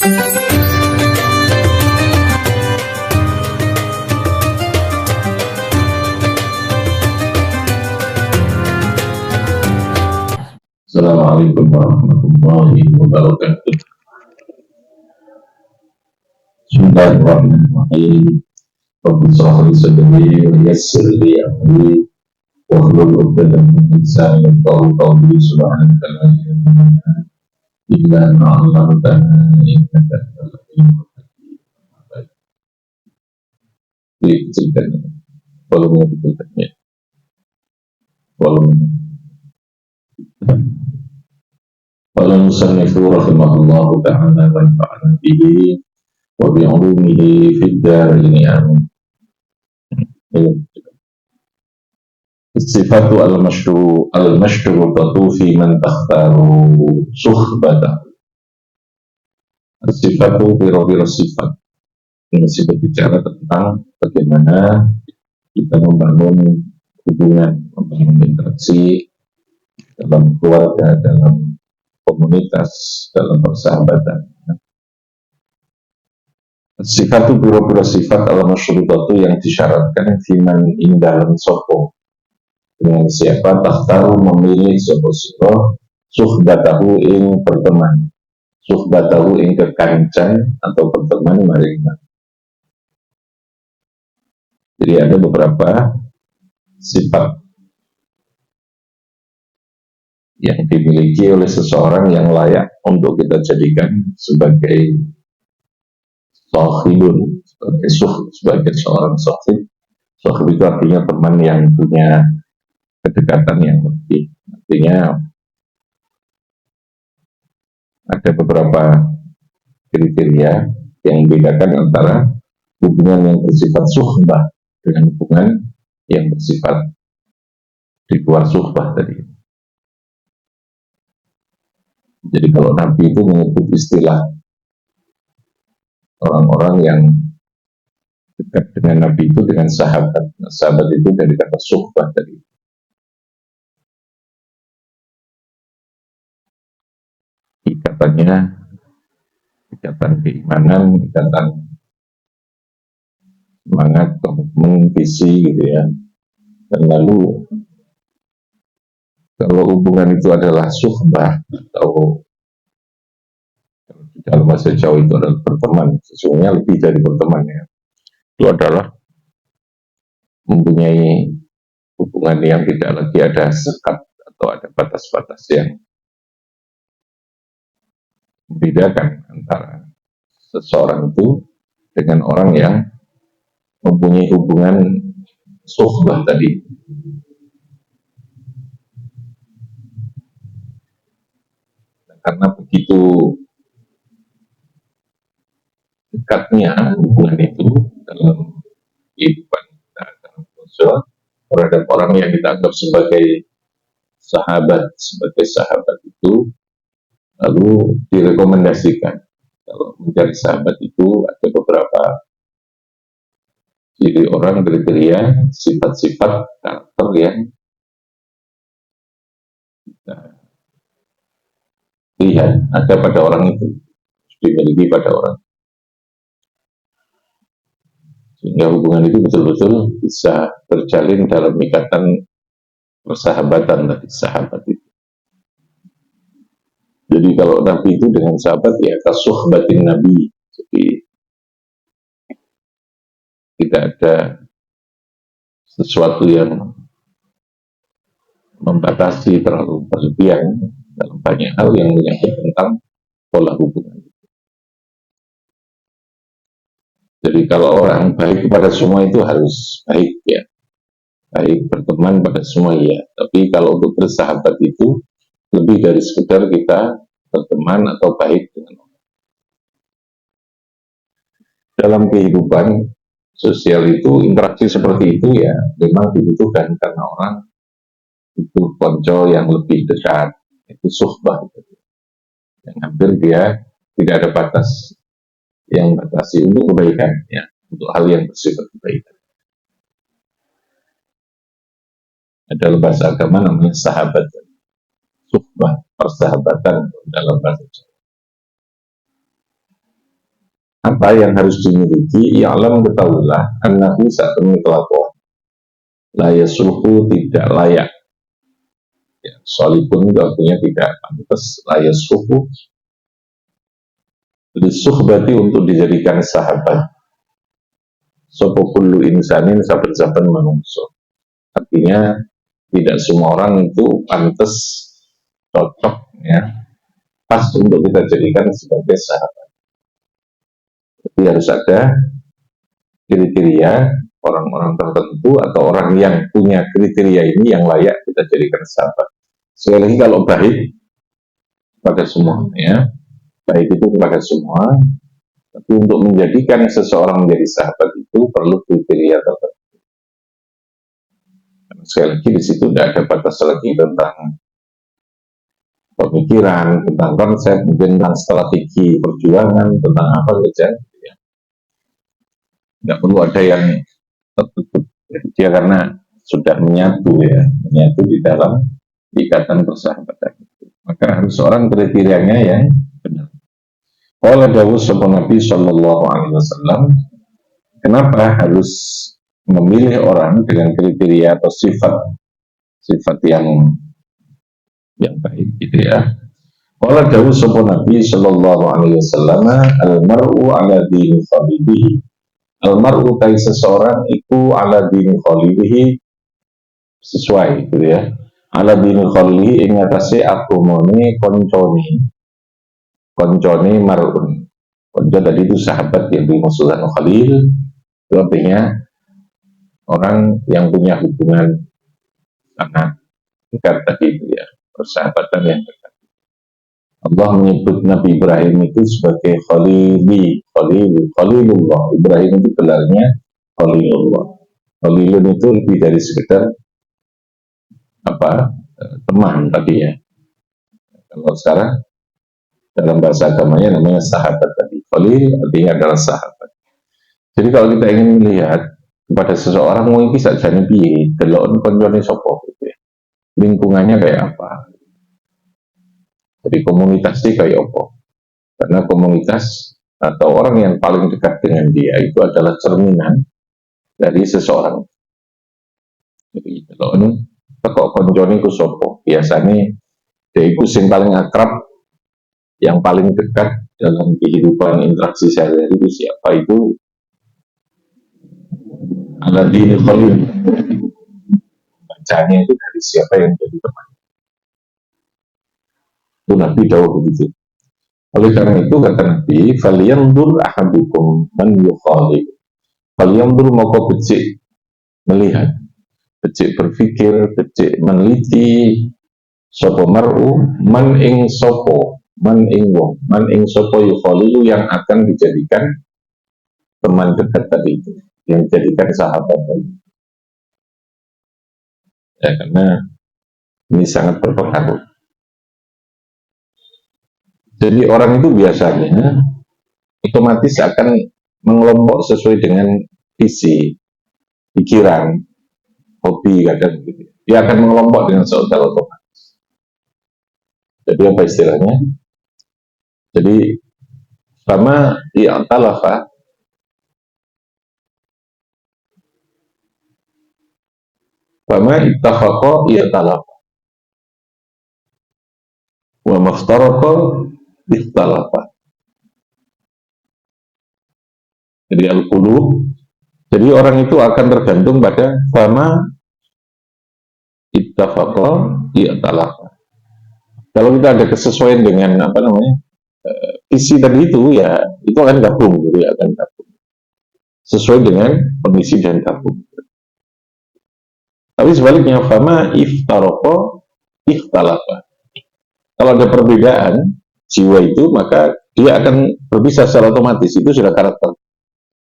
Assalamualaikum warahmatullahi wabarakatuh. Bismillahirrahmanirrahim. Rabbi shrah li sadri wa yassir li amri wahlul 'uqdatam min lisani yafqahu qawli. Subhanaka la ilaha illa anta subhanaka innaka antal alimul hakim. Diceritakan volume berikutnya. Volume Al-Musannifu rahimahullahu ta'ala wa nafa'ana bihi wa bi'ulumihi fid dharain amin. Sifatu al-mashrutatu fi man takhtaru suhbatahu. Sifatu biro-biro sifat. Ini sifat bicara tentang bagaimana kita membangun hubungan, membangun interaksi dalam keluarga, dalam komunitas, dalam persahabatan. Sifat itu biro-biro sifat al-masyrutatu yang disyaratkan fiman dalam sopo, dengan siapa takhtaru memilih sopo siro suhbatahu ing berteman, suhbatahu ing kekancan atau berteman maring-maring. Jadi ada beberapa sifat yang dimiliki oleh seseorang yang layak untuk kita jadikan sebagai sohibun, sebagai seorang sohib. Sohib itu artinya teman yang punya kedekatan yang lebih. Artinya ada beberapa kriteria yang membedakan antara hubungan yang bersifat suhbah dengan hubungan yang bersifat di luar suhbah tadi. Jadi kalau Nabi itu menyebut istilah orang-orang yang dekat dengan Nabi itu dengan sahabat. Nah, sahabat itu dari kata suhbah tadi. Ikatannya, ikatan keimanan, ikatan semangat, komitmen, visi gitu ya. Dan lalu kalau hubungan itu adalah suhbah atau dalam bahasa Jawa itu adalah berteman, sesungguhnya lebih dari berteman ya. Itu adalah mempunyai hubungan yang tidak lagi ada sekat atau ada batas-batas yang membedakan antara seseorang itu dengan orang yang mempunyai hubungan suhbah tadi. Karena begitu dekatnya hubungan itu dalam kehidupan kita, dalam sosial terhadap orang yang kita anggap sebagai sahabat itu, lalu direkomendasikan kalau mencari sahabat itu ada beberapa ciri orang, kriteria, sifat-sifat karakter yang kita lihat ada pada orang itu, dimiliki pada orang, sehingga hubungan itu betul-betul bisa terjalin dalam ikatan persahabatan tadi, sahabat itu. Jadi kalau Nabi itu dengan sahabat ya kasuhbatin Nabi, jadi tidak ada sesuatu yang membatasi terlalu berlebihan dalam banyak hal yang menyangkut tentang pola hubungan. Jadi kalau orang baik kepada semua itu harus baik ya, baik berteman pada semua ya. Tapi kalau untuk bersahabat itu lebih dari sekedar kita berteman atau baik dengan orang. Dalam kehidupan sosial itu interaksi seperti itu ya memang dibutuhkan karena orang itu konco yang lebih dekat, itu suhbah, yang hampir dia tidak ada batas yang batasi untuk kebaikan ya, untuk hal yang bersifat kebaikan. Dalam bahasa agama namanya sahabat, suhbah, persahabatan dalam bahasa Jawa. Apa yang harus dimiliki? Ya alam ketahuilah, annahu saat kelakuan la yasuhu tidak layak. Ya, solipun itu artinya tidak pantas, la yasuhu berarti untuk dijadikan sahabat. Sopo kullu insanin sahabat-sahabat manusia. Artinya tidak semua orang itu pantas, cocok, ya, pas untuk kita jadikan sebagai sahabat. Jadi harus ada kriteria orang-orang tertentu atau orang yang punya kriteria ini yang layak kita jadikan sahabat. Sekali lagi kalau baik pada semua, ya, baik itu kepada semua. Tapi untuk menjadikan seseorang menjadi sahabat itu perlu kriteria tertentu. Dan sekali lagi di situ tidak ada batas lagi tentang pemikiran, tentang konsep, tentang strategi perjuangan, tentang apa saja. Ya. Tidak perlu ada yang tertutup. Dia karena sudah menyatu, ya, menyatu di dalam ikatan persahabatan. Maka harus seorang kriterianya yang benar. Qala dawuh sapa Nabi sallallahu alaihi wasallam, kenapa harus memilih orang dengan kriteria atau sifat yang baik gitu ya. Qala dawuh sapa Nabi sallallahu alaihi wasallam, al mar'u ala dini khalilihi. Al mar'u kai seseorang iku ala dini khalilihi, sesuai gitu ya. Ala dini khalilihi ing atase agamane koncone mar'un. Konco tadi itu sahabat yang dimaksudkan khalil, itu artinya orang yang punya hubungan sangat dekat tadi itu ya, persahabatan yang dekat. Allah menyebut Nabi Ibrahim itu sebagai Khalilullah. Ibrahim itu gelarnya Khalilullah. Khalilun itu lebih dari sekedar teman tadi ya. Kalau sekarang dalam bahasa agamanya namanya sahabat tadi. Khalil artinya adalah sahabat. Jadi kalau kita ingin melihat kepada seseorang mungkin bisa jadi piye, delok koncone sapa gitu ya. Lingkungannya kayak apa? Jadi komunitasnya kayak apa? Karena komunitas atau orang yang paling dekat dengan dia itu adalah cerminan dari seseorang. Jadi delok teko koncone ku sapa? Biasanya dia itu yang paling akrab, yang paling dekat dalam kehidupan interaksi sehari-hari itu siapa? Itu ala dini khalil. Bacanya itu dari siapa yang jadi teman. Itu Nabi jauh begitu. Oleh karena itu kata Nabi, falyanzur ahadukum man yukhalil. Falyanzur moko becik melihat, becik berpikir, becik meneliti sapa mar'u man ing sapa, man ing wong, man ing sapa yukhalilu yang akan dijadikan teman dekat tadi itu, yang dijadikan sahabat tadi. Ya, karena ini sangat berpengaruh. Jadi orang itu biasanya otomatis akan mengelompok sesuai dengan visi, pikiran, hobi kadang gitu. Dia akan mengelompok dengan secara otomatis. Jadi apa istilahnya? Jadi sama i'talafa Fama ittafaqa i'talafa wa maftaraqa ikhtalafa. Jadi al-qulub, jadi orang itu akan tergantung pada fama ittafaqa i'talafa. Kalau kita ada kesesuaian dengan isi tadi itu ya itu akan gabung, jadi akan gabung sesuai dengan kondisi dan gabung. Tapi sebaliknya fama iftaroko ikhtalafa. Kalau ada perbedaan jiwa itu maka dia akan berpisah secara otomatis, itu sudah karakter.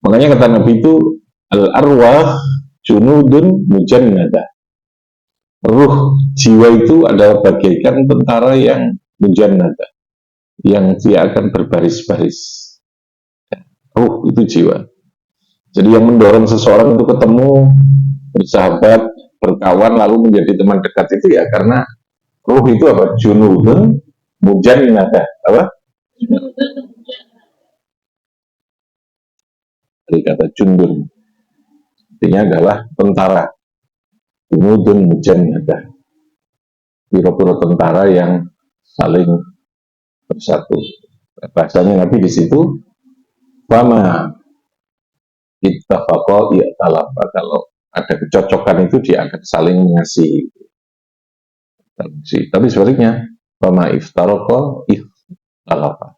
Makanya kata Nabi itu al arwah junudun mujannadah. Ruh jiwa itu adalah bagaikan tentara yang mujannadah, yang dia akan berbaris-baris. Ruh itu jiwa. Jadi yang mendorong seseorang itu ketemu, bersahabat, berkawan, lalu menjadi teman dekat itu ya karena ruh itu apa? Junudun mujannada. Apa? dari kata jundun, artinya adalah tentara, junudun mujannadah, piro-piro tentara yang saling bersatu. Bahasanya Nabi di situ, fama ittafaqa i'talafa, kalau ada kecocokan itu dia akan saling mengasihi. Tapi sebaliknya, fama iftaroqa ikhtalafa,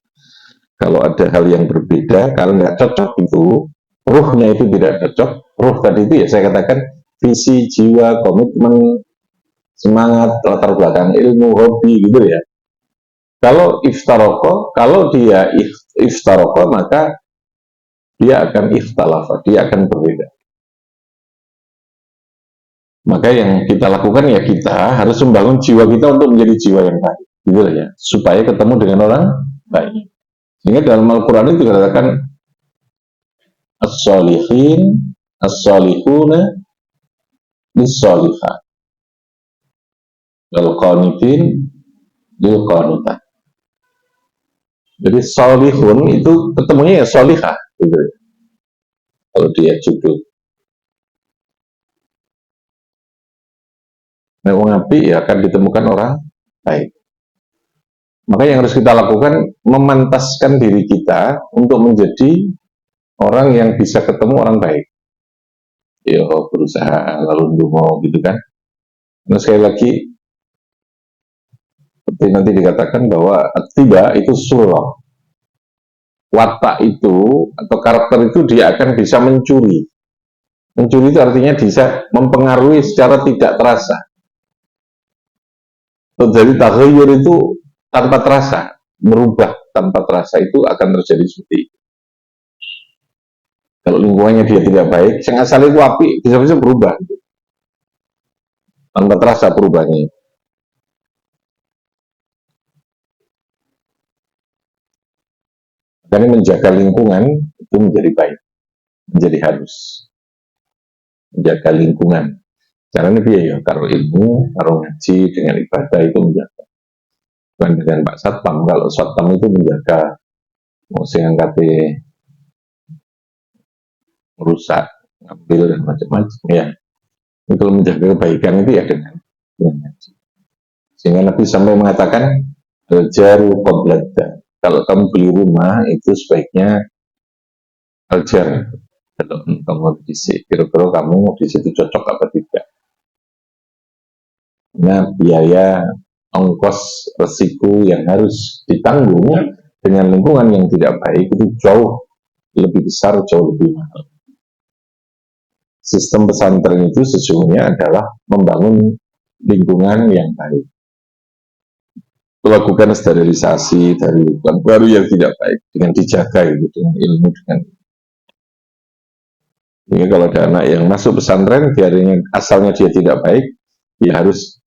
kalau ada hal yang berbeda, kalau nggak cocok itu, ruhnya itu tidak cocok. Ruh tadi itu ya saya katakan visi, jiwa, komitmen, semangat, latar belakang ilmu, hobi gitu ya. Kalau iftaroko, kalau dia iftaroko, maka dia akan ikhtalafa, dia akan berbeda. Maka yang kita lakukan ya kita harus membangun jiwa kita untuk menjadi jiwa yang baik, gitu ya, supaya ketemu dengan orang baik. Sehingga dalam Al-Quran itu dikatakan as-solihin, as-solihuna, lis-solihat, wal-qanitin, lil-qanitat. Jadi solihun itu ketemunya ya solihah, gitu ya. Kalau dia judul. Nah, orang api ya akan ditemukan orang baik. Maka yang harus kita lakukan, memantaskan diri kita untuk menjadi orang yang bisa ketemu orang baik. Yo, berusaha lalu dungo gitu kan. Nah, sekali lagi, seperti nanti dikatakan bahwa tiba itu surah. Watak itu atau karakter itu dia akan bisa mencuri. Mencuri itu artinya bisa mempengaruhi secara tidak terasa. Terjadi taghayyur itu tanpa terasa, merubah tanpa terasa itu akan terjadi seperti itu. Kalau lingkungannya dia tidak baik, yang asalnya itu api, bisa-bisa berubah. Tanpa terasa perubahannya. Karena menjaga lingkungan itu menjadi baik, menjadi harus. Menjaga lingkungan. Caranya biaya, kalau ilmu, kalau ngaji, dengan ibadah itu menjaga. Bukan dengan Pak Satpam, kalau Satpam itu menjaga, mau angkatnya merusak, ngambil dan macam-macam ya. Kalau menjaga kebaikan itu ya dengan ngaji. Sehingga Nabi sampai mengatakan al-jaru qoblada. Kalau kamu beli rumah itu sebaiknya al-jar. Kalau kamu di situ, kira-kira kamu di situ cocok apa tidak? Nah, biaya ongkos resiko yang harus ditanggung dengan lingkungan yang tidak baik itu jauh lebih besar, jauh lebih mahal. Sistem pesantren itu sesungguhnya adalah membangun lingkungan yang baik, melakukan sterilisasi dari lingkungan baru yang tidak baik dengan dijaga itu dengan ilmu, dengan ini. Kalau ada anak yang masuk pesantren biarnya asalnya dia tidak baik, dia harus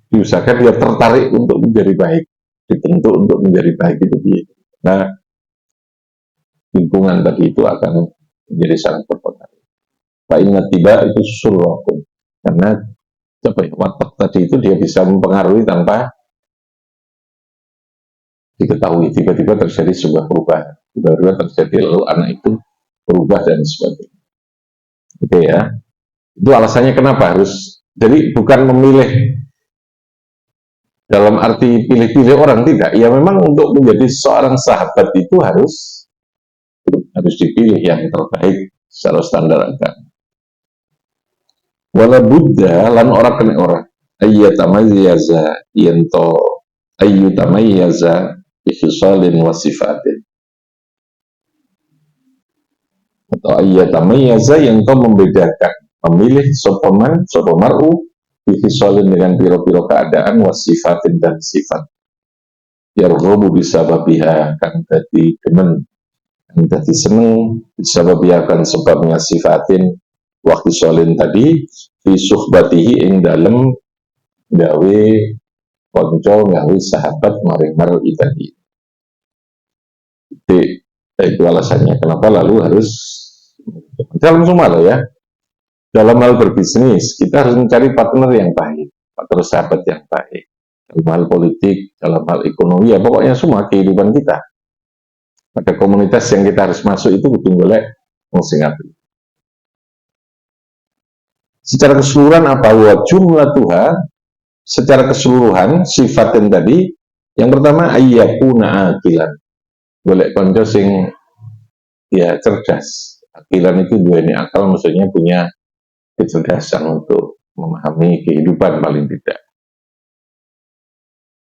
diusahakan dia tertarik untuk menjadi baik, dibentuk untuk menjadi baik itu dia. Nah, lingkungan tadi itu akan menjadi sangat berpengaruh. Pak ingat tiba itu surahun, karena watak tadi itu dia bisa mempengaruhi tanpa diketahui. Tiba-tiba terjadi sebuah perubahan, tiba-tiba terjadi lalu anak itu berubah dan sebagainya. Oke ya, itu alasannya kenapa harus. Jadi bukan memilih dalam arti pilih-pilih orang, tidak. Ya memang untuk menjadi seorang sahabat itu harus dipilih yang terbaik secara standar agama. Wala buddha lan ora kena ora ayyatamayyaza yanto ayyutamayyaza ikhisalin wasifatin, atau ayyatamayyaza yanto membedakan, memilih sopaman sopomaru ikhisalin dengan piro-piro keadaan wasifatin dan sifat yarghabu bisababiha kang dadi demen, kang dadi seneng bisababiha kan sebabnya sifatin waktu solin tadi fi suhbatihi ing dalem gawe konco, gawe sahabat maring mar'i tadi. Itu alasannya kenapa lalu harus dalam semua loh ya. Dalam hal berbisnis kita harus mencari partner yang baik, partner sahabat yang baik. Dalam hal politik, dalam hal ekonomi, ya pokoknya semua kehidupan kita. Pada komunitas yang kita harus masuk itu kudu golek wong sing apik. Secara keseluruhan apa wa jumlatuha, secara keseluruhan sifat yang tadi, yang pertama ayyakuna akilan. Golek konco sing ya cerdas. Akilan itu dua ini akal, maksudnya punya kecerdasan untuk memahami kehidupan paling tidak.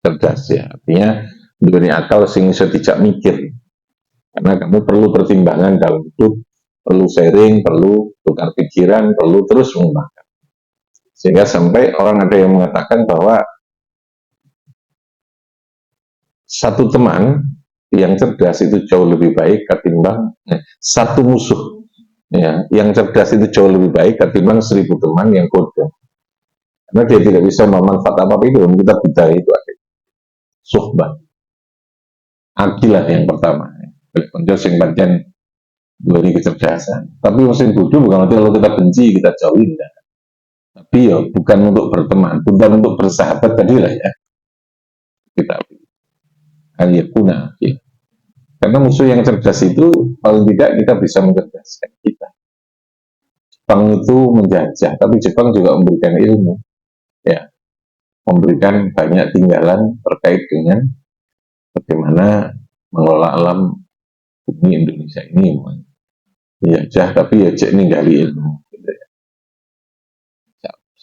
Cerdas ya, artinya dua ini akal sing iso dijak mikir. Karena kamu perlu pertimbangan dalam hidup, perlu sharing, perlu tukar pikiran, perlu terus mengembangkan. Sehingga sampai orang ada yang mengatakan bahwa satu teman yang cerdas itu jauh lebih baik ketimbang satu musuh ya, yang cerdas itu jauh lebih baik ketimbang 1000 teman yang bodoh. Karena dia tidak bisa memanfaatkan apa itu, kita bicara itu ada. Suhbah. Akilah yang pertama. Konco sing pancen diberi kecerdasan. Tapi mesin bodoh bukan berarti kalau kita benci, kita jauhin. Ya. Tapi ya bukan untuk berteman, bukan untuk bersahabat tadi lah ya. Kita aliyakuna. Ya. Karena musuh yang cerdas itu paling tidak kita bisa mencerdaskan kita. Jepang itu menjajah, tapi Jepang juga memberikan ilmu. Ya. Memberikan banyak tinggalan terkait dengan bagaimana mengelola alam bumi Indonesia ini. Dijajah tapi ya cek ninggali ilmu.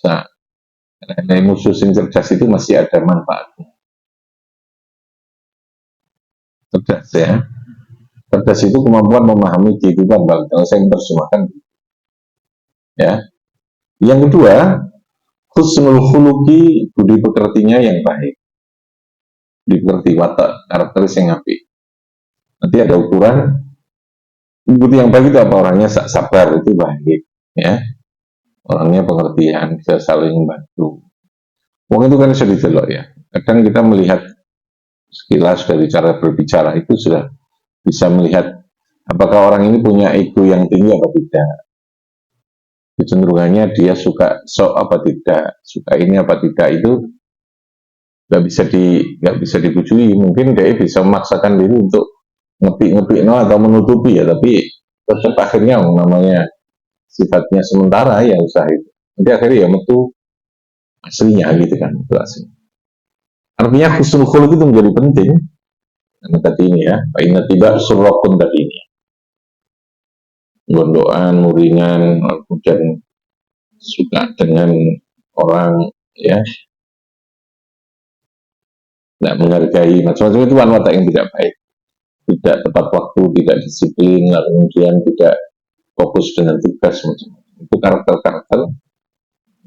Nah, karena musuh yang cerdas itu masih ada manfaatnya. Cerdas ya. Cerdas itu kemampuan memahami kehidupan bang. Kalau saya menerjemahkan, ya. Yang kedua, husnul khuluqi, budi pekertinya yang baik. Dipekerti watak, karakteris yang apik. Nanti ada ukuran. Budi yang baik itu apa? Orangnya sabar, itu baik, ya. Orangnya pengertian, bisa saling bantu. Wong itu kan bisa didelok ya. Kadang kita melihat sekilas dari cara berbicara itu sudah bisa melihat apakah orang ini punya ego yang tinggi atau tidak. Kecenderungannya dia suka sok apa tidak, suka ini apa tidak, itu nggak bisa dibujui. Mungkin dia bisa memaksakan diri untuk ngepi no atau menutupi ya, tapi tetap akhirnya namanya sifatnya sementara ya usaha itu. Nanti akhirnya ya metu aslinya gitu kan, itu asli. Artinya husnul khuluq itu menjadi penting. Karena tadi ini ya, ingat tidak surokun tadi ini. Gondoan, muringan, kemudian suka dengan orang ya, tidak menghargai macam-macam, itu watak yang tidak baik. Tidak tepat waktu, tidak disiplin, kemudian tidak fokus dengan tugas macam-macam. Itu karakter-karakter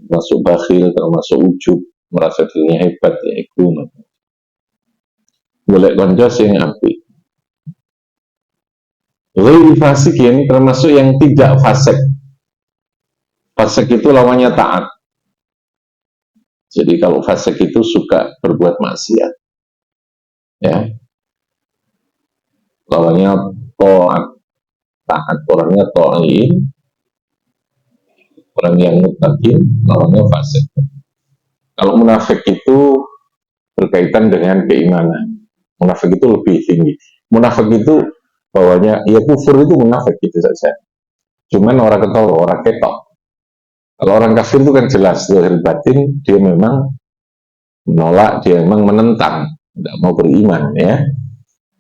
termasuk bakhil, termasuk ujub, merasa dirinya hebat ya, ego. Boleh konco sing apik. Ghairi fasik ini termasuk yang tidak fasik. Fasik itu lawannya taat. Jadi kalau fasik itu suka berbuat maksiat. Ya. Lawannya taat. Taat, orangnya ta'in. Orang yang mutakin, lawannya fasik. Kalau munafik itu berkaitan dengan keimanan. Munafik itu lebih tinggi. Munafik itu bawahnya, ya kufur itu munafik gitu saja. Cuman orang ketoro, orang ketok. Kalau orang kafir itu kan jelas, zahir batin dia memang menolak, dia memang menentang, tidak mau beriman ya.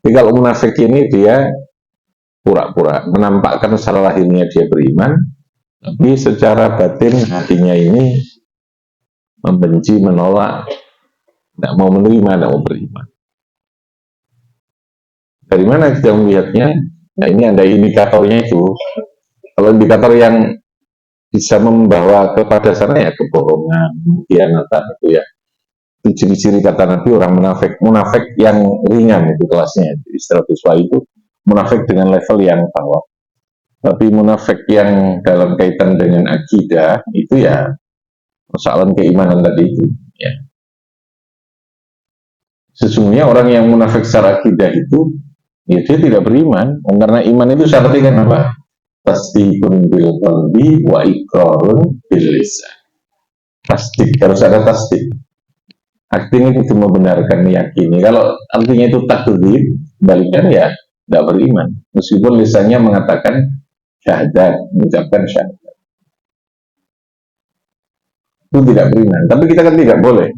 Tapi kalau munafik ini dia pura-pura menampakkan secara lahirnya dia beriman, tapi secara batin hatinya ini membenci, menolak, tidak mau menerima, tidak mau beriman. Dari mana kita melihatnya? Nah, ini ada indikatornya itu. Kalau indikator yang bisa membawa kepada sana ya kebohongan, khianatan itu ya. Itu ciri-ciri kata Nabi orang munafik. Munafik yang ringan itu kelasnya. Istilah siswa itu munafik dengan level yang bawah. Tapi munafik yang dalam kaitan dengan akidah itu ya persoalan keimanan tadi itu. Ya. Sesungguhnya orang yang munafik secara akidah itu ya dia tidak beriman, karena iman itu syaratnya kan apa? Tasdikun bil qalbi wa iqrarun bil lisan. Tasdik, harus ada tasdik. Artinya itu membenarkan, meyakini. Kalau artinya itu takdzib, balikan ya tidak beriman. Meskipun lisannya mengatakan syahadat, mengucapkan syahadat, itu tidak beriman. Tapi kita kan tidak boleh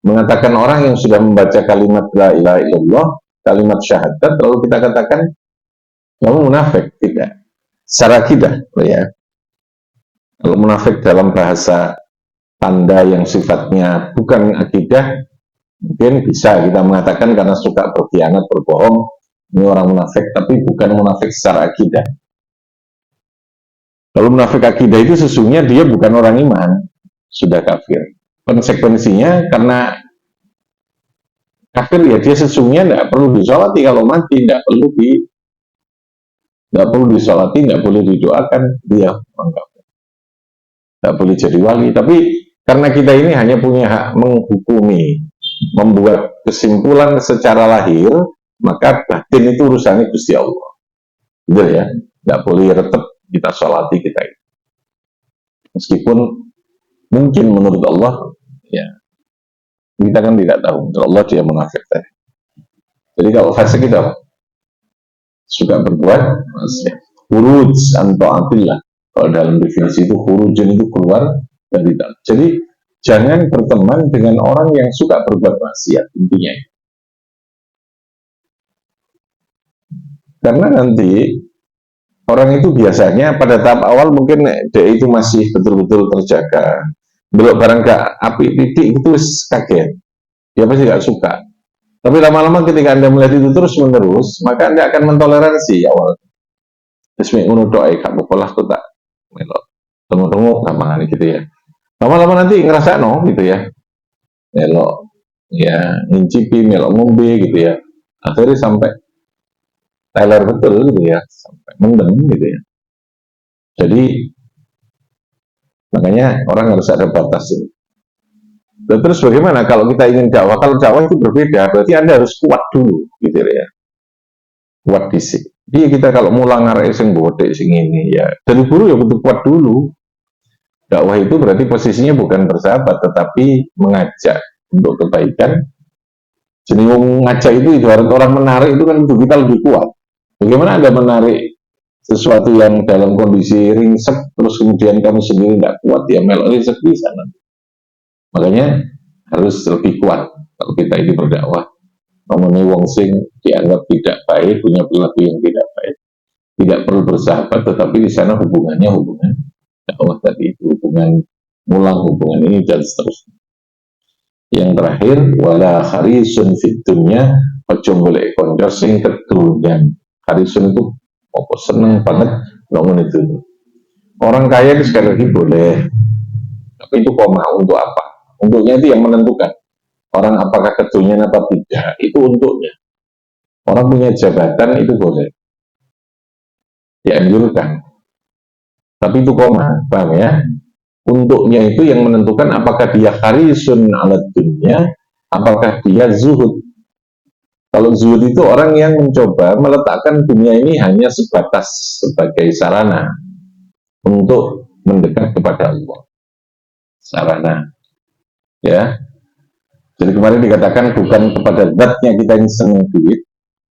mengatakan orang yang sudah membaca kalimat la ilaha illallah, kalimat syahadat, lalu kita katakan kamu munafik. Tidak. Secara akidah, ya. Kalau munafik dalam bahasa tanda yang sifatnya bukan akidah, mungkin bisa kita mengatakan karena suka berkhianat, berbohong, ini orang munafik, tapi bukan munafik secara akidah. Kalau munafik akidah itu sesungguhnya dia bukan orang iman, sudah kafir. Konsekuensinya karena kafir ya dia sesungguhnya tidak perlu disolati kalau mati, tidak perlu disolati, tidak boleh didoakan, dia orang kafir. Tidak boleh jadi wali. Tapi karena kita ini hanya punya hak menghukumi, membuat kesimpulan secara lahir, maka batin itu urusannya Gusti Allah. Gitu ya, tidak boleh retep kita sholati kita itu. Meskipun mungkin menurut Allah, ya kita kan tidak tahu. Menurut Allah dia munafik tadi. Jadi kalau fase kita suka berbuat, ya, huruj atau atillah. Kalau dalam definisi itu hurujun itu keluar dari dalam. Jadi jangan berteman dengan orang yang suka berbuat maksiat, intinya. Karena nanti orang itu biasanya pada tahap awal mungkin dia itu masih betul-betul terjaga. Belok barang ke api titik itu kaget. Dia pasti gak suka. Tapi lama-lama ketika Anda melihat itu terus-menerus, maka Anda akan mentoleransi awal. Bismillah doa kamu pola aku tak melok. Tunggu-tunggu gampang gitu ya. Lama-lama nanti ngerasa gitu ya. Melok ya ngincipi melok ngombe gitu ya. Akhirnya sampai teler betul gitu ya, sampai mendem gitu ya. Jadi makanya orang harus ada batas ini. Dan terus bagaimana kalau kita ingin dakwah? Kalau dakwah itu berbeda, berarti Anda harus kuat dulu, gitu ya. Kuat disik. Jadi kita kalau mulang ngarek sing bodek sing ini ya, dari dulu ya betul kuat dulu. Dakwah itu berarti posisinya bukan bersahabat, tetapi mengajak untuk kebaikan. Jadi mengajak itu ibarat orang menarik itu kan untuk kita lebih kuat. Bagaimana Anda menarik sesuatu yang dalam kondisi ringsek, terus kemudian kamu sendiri nggak kuat, ya melok ringsek bisa nanti. Makanya harus lebih kuat kalau kita ini berdakwah. Ngomongin wong sing dianggap tidak baik, punya perilaku yang tidak baik, tidak perlu bersahabat, tetapi di sana hubungannya hubungan dakwah tadi, hubungan mulang, hubungan ini dan seterusnya. Yang terakhir, wala kharisun fitunya, ojo boleh konco sing kedunyan. Kharisun itu apa seneng banget ngomong itu. Orang kaya itu sekali lagi boleh, tapi itu koma untuk apa? Untuknya itu yang menentukan. Orang apakah kedunyan atau tidak, itu untuknya. Orang punya jabatan itu boleh dianjurkan, tapi itu koma, paham ya? Untuknya itu yang menentukan apakah dia kharisun ala dunya, apakah dia zuhud. Kalau zuhud itu orang yang mencoba meletakkan dunia ini hanya sebatas sebagai sarana untuk mendekat kepada Allah. Sarana, ya. Jadi kemarin dikatakan bukan kepada zatnya kita ini senang duit,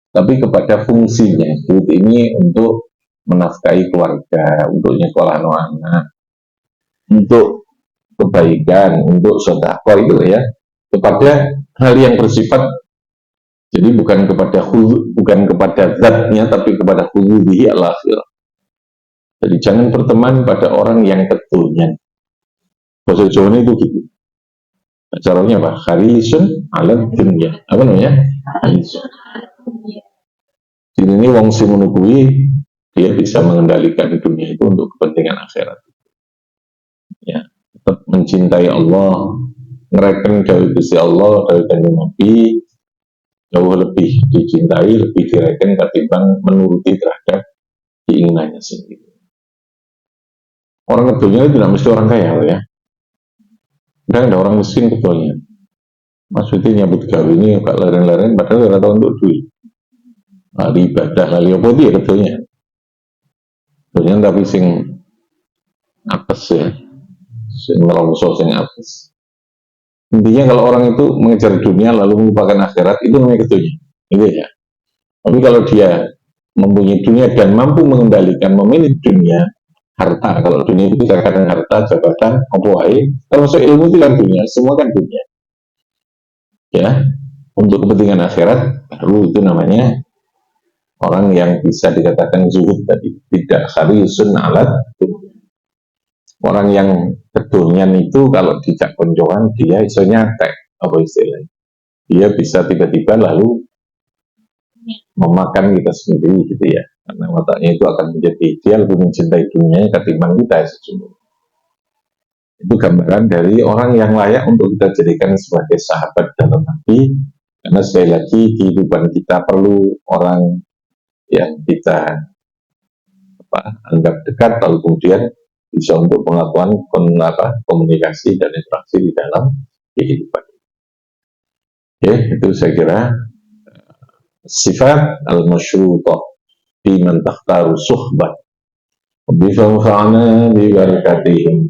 tapi kepada fungsinya. Duit ini untuk menafkahi keluarga, untuk nyekolah anak, untuk kebaikan, untuk sedekah itu ya, kepada hal yang bersifat. Jadi bukan kepada zatnya, tapi kepada huludihi al-akhir. Jadi jangan berteman pada orang yang ketunya. Bahasa Jawa itu gitu. Caranya apa? Kharisun ala dunya. Apa namanya? Kharisun. Jadi ini wong sing menukui dia bisa mengendalikan dunia itu untuk kepentingan akhirat. Ya, tetap mencintai Allah, ngereken dari Gusti Allah, dari Kanjeng Nabi, jauh lebih dicintai, lebih direken ketimbang menuruti terhadap keinginannya sendiri. Orang keduanya itu tidak mesti orang kaya ya. Dan ada orang miskin keduanya. Maksudnya nyambut gawe ini agak leren-leren, padahal ada untuk duit. Ahli ibadah, ahli apa dia keduanya. Keduanya tapi sing apes ya, sing melongso, sing apes. Intinya kalau orang itu mengejar dunia lalu melupakan akhirat, itu namanya keduanya. Gitu ya. Tapi kalau dia mempunyai dunia dan mampu mengendalikan, memilih dunia, harta, kalau dunia itu kita katakan harta, jabatan, apa termasuk ilmu itu kan dunia, semua kan dunia, ya. Untuk kepentingan akhirat, baru itu namanya orang yang bisa dikatakan zuhud tadi, tidak harisun alat. Orang yang kedunian itu kalau dijak konjokan dia iso nyatek, apa istilahnya, dia bisa tiba-tiba lalu memakan kita sendiri gitu ya, karena wataknya itu akan menjadi dia lebih mencintai dunia ketimbang kita sesungguhnya. Itu gambaran dari orang yang layak untuk kita jadikan sebagai sahabat dalam hati, karena sekali lagi kehidupan kita perlu orang yang kita anggap dekat, lalu kemudian bisa untuk melakukan komunikasi dan interaksi di dalam kehidupan. Oke, itu saya kira sifat al-masyruqah fi man takhtaru suhbah bi fawqana bi barakatihim